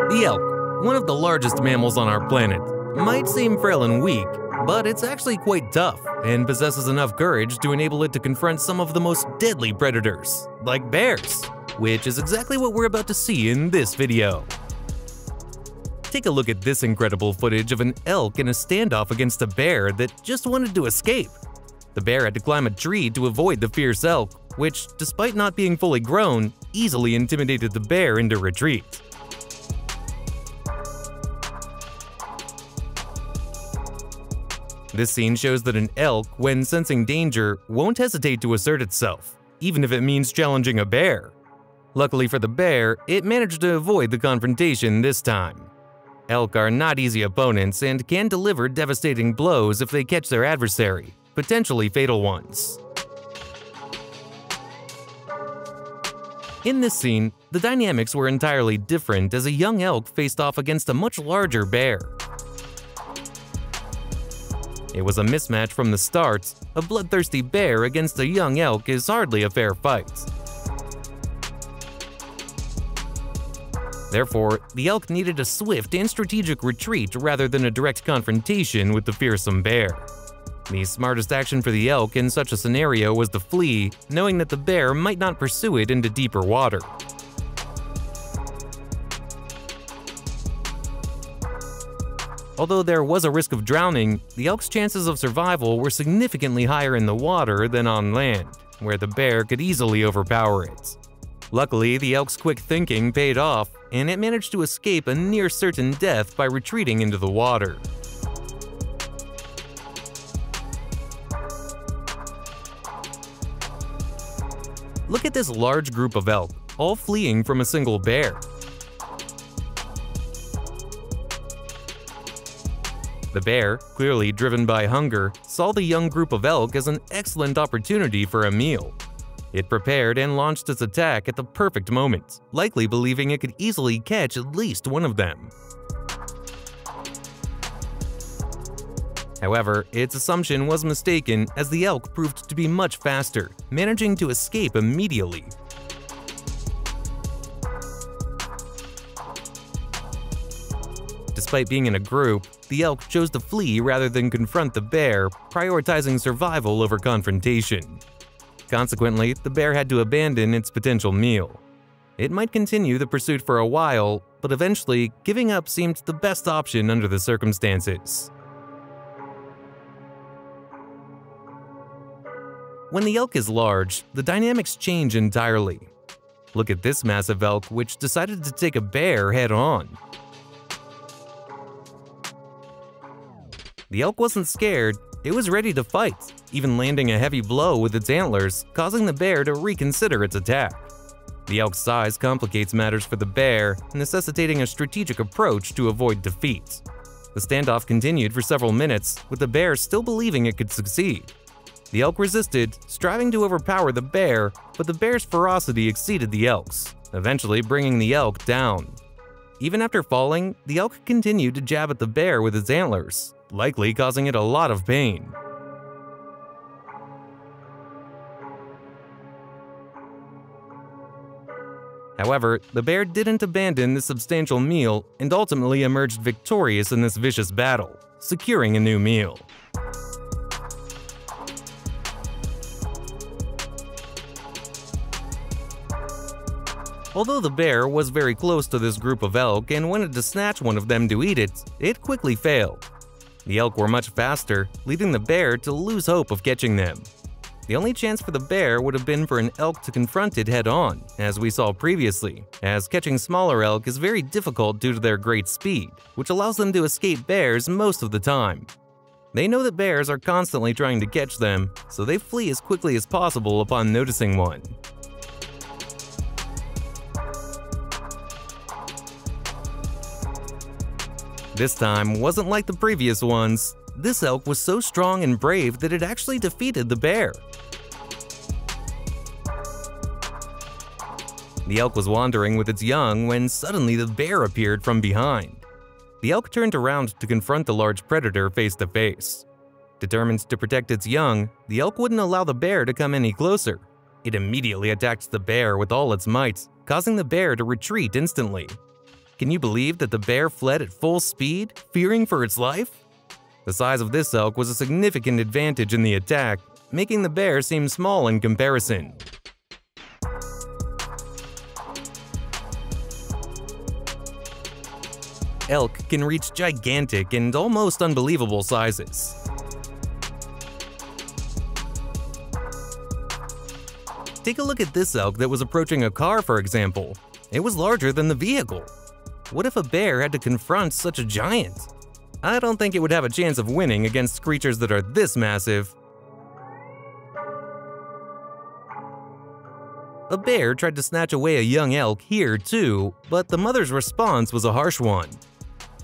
The elk, one of the largest mammals on our planet, might seem frail and weak, but it's actually quite tough and possesses enough courage to enable it to confront some of the most deadly predators, like bears, which is exactly what we're about to see in this video. Take a look at this incredible footage of an elk in a standoff against a bear that just wanted to escape. The bear had to climb a tree to avoid the fierce elk, which, despite not being fully grown, easily intimidated the bear into retreat. This scene shows that an elk, when sensing danger, won't hesitate to assert itself, even if it means challenging a bear. Luckily for the bear, it managed to avoid the confrontation this time. Elk are not easy opponents and can deliver devastating blows if they catch their adversary, potentially fatal ones. In this scene, the dynamics were entirely different as a young elk faced off against a much larger bear. It was a mismatch from the start. A bloodthirsty bear against a young elk is hardly a fair fight. Therefore, the elk needed a swift and strategic retreat rather than a direct confrontation with the fearsome bear. The smartest action for the elk in such a scenario was to flee, knowing that the bear might not pursue it into deeper water. Although there was a risk of drowning, the elk's chances of survival were significantly higher in the water than on land, where the bear could easily overpower it. Luckily, the elk's quick thinking paid off, and it managed to escape a near-certain death by retreating into the water. Look at this large group of elk, all fleeing from a single bear. The bear, clearly driven by hunger, saw the young group of elk as an excellent opportunity for a meal. It prepared and launched its attack at the perfect moment, likely believing it could easily catch at least one of them. However, its assumption was mistaken as the elk proved to be much faster, managing to escape immediately. Despite being in a group, the elk chose to flee rather than confront the bear, prioritizing survival over confrontation. Consequently, the bear had to abandon its potential meal. It might continue the pursuit for a while, but eventually, giving up seemed the best option under the circumstances. When the elk is large, the dynamics change entirely. Look at this massive elk, which decided to take a bear head-on. The elk wasn't scared, it was ready to fight, even landing a heavy blow with its antlers, causing the bear to reconsider its attack. The elk's size complicates matters for the bear, necessitating a strategic approach to avoid defeat. The standoff continued for several minutes, with the bear still believing it could succeed. The elk resisted, striving to overpower the bear, but the bear's ferocity exceeded the elk's, eventually bringing the elk down. Even after falling, the elk continued to jab at the bear with its antlers, likely causing it a lot of pain. However, the bear didn't abandon the substantial meal and ultimately emerged victorious in this vicious battle, securing a new meal. Although the bear was very close to this group of elk and wanted to snatch one of them to eat it, it quickly failed. The elk were much faster, leading the bear to lose hope of catching them. The only chance for the bear would have been for an elk to confront it head-on, as we saw previously, as catching smaller elk is very difficult due to their great speed, which allows them to escape bears most of the time. They know that bears are constantly trying to catch them, so they flee as quickly as possible upon noticing one. This time wasn't like the previous ones. This elk was so strong and brave that it actually defeated the bear. The elk was wandering with its young when suddenly the bear appeared from behind. The elk turned around to confront the large predator face to face. Determined to protect its young, the elk wouldn't allow the bear to come any closer. It immediately attacked the bear with all its might, causing the bear to retreat instantly. Can you believe that the bear fled at full speed, fearing for its life? The size of this elk was a significant advantage in the attack, making the bear seem small in comparison. Elk can reach gigantic and almost unbelievable sizes. Take a look at this elk that was approaching a car, for example. It was larger than the vehicle. What if a bear had to confront such a giant? I don't think it would have a chance of winning against creatures that are this massive. A bear tried to snatch away a young elk here too, but the mother's response was a harsh one.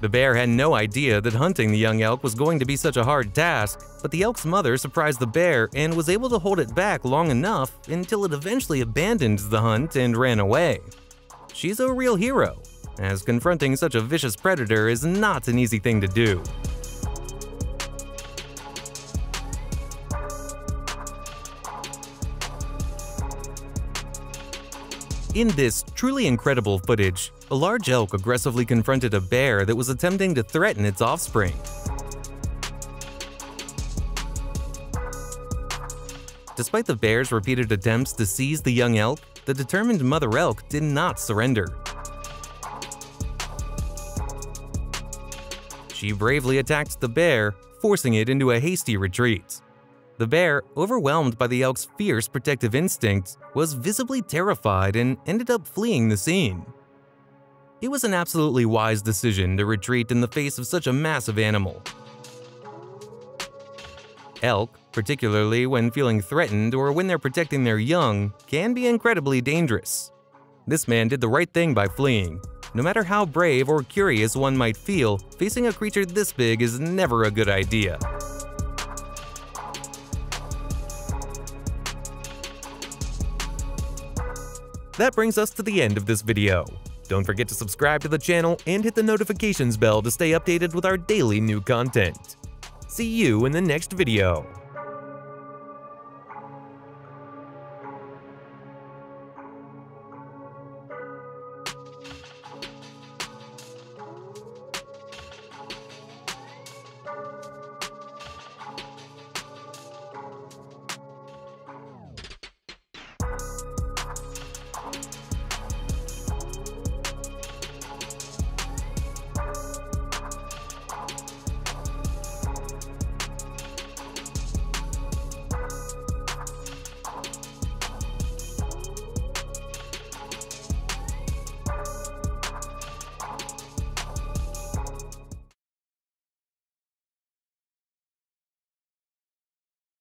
The bear had no idea that hunting the young elk was going to be such a hard task, but the elk's mother surprised the bear and was able to hold it back long enough until it eventually abandoned the hunt and ran away. She's a real hero, as confronting such a vicious predator is not an easy thing to do. In this truly incredible footage, a large elk aggressively confronted a bear that was attempting to threaten its offspring. Despite the bear's repeated attempts to seize the young elk, the determined mother elk did not surrender. She bravely attacked the bear, forcing it into a hasty retreat. The bear, overwhelmed by the elk's fierce protective instincts, was visibly terrified and ended up fleeing the scene. It was an absolutely wise decision to retreat in the face of such a massive animal. Elk, particularly when feeling threatened or when they're protecting their young, can be incredibly dangerous. This man did the right thing by fleeing. No matter how brave or curious one might feel, facing a creature this big is never a good idea. That brings us to the end of this video. Don't forget to subscribe to the channel and hit the notifications bell to stay updated with our daily new content. See you in the next video.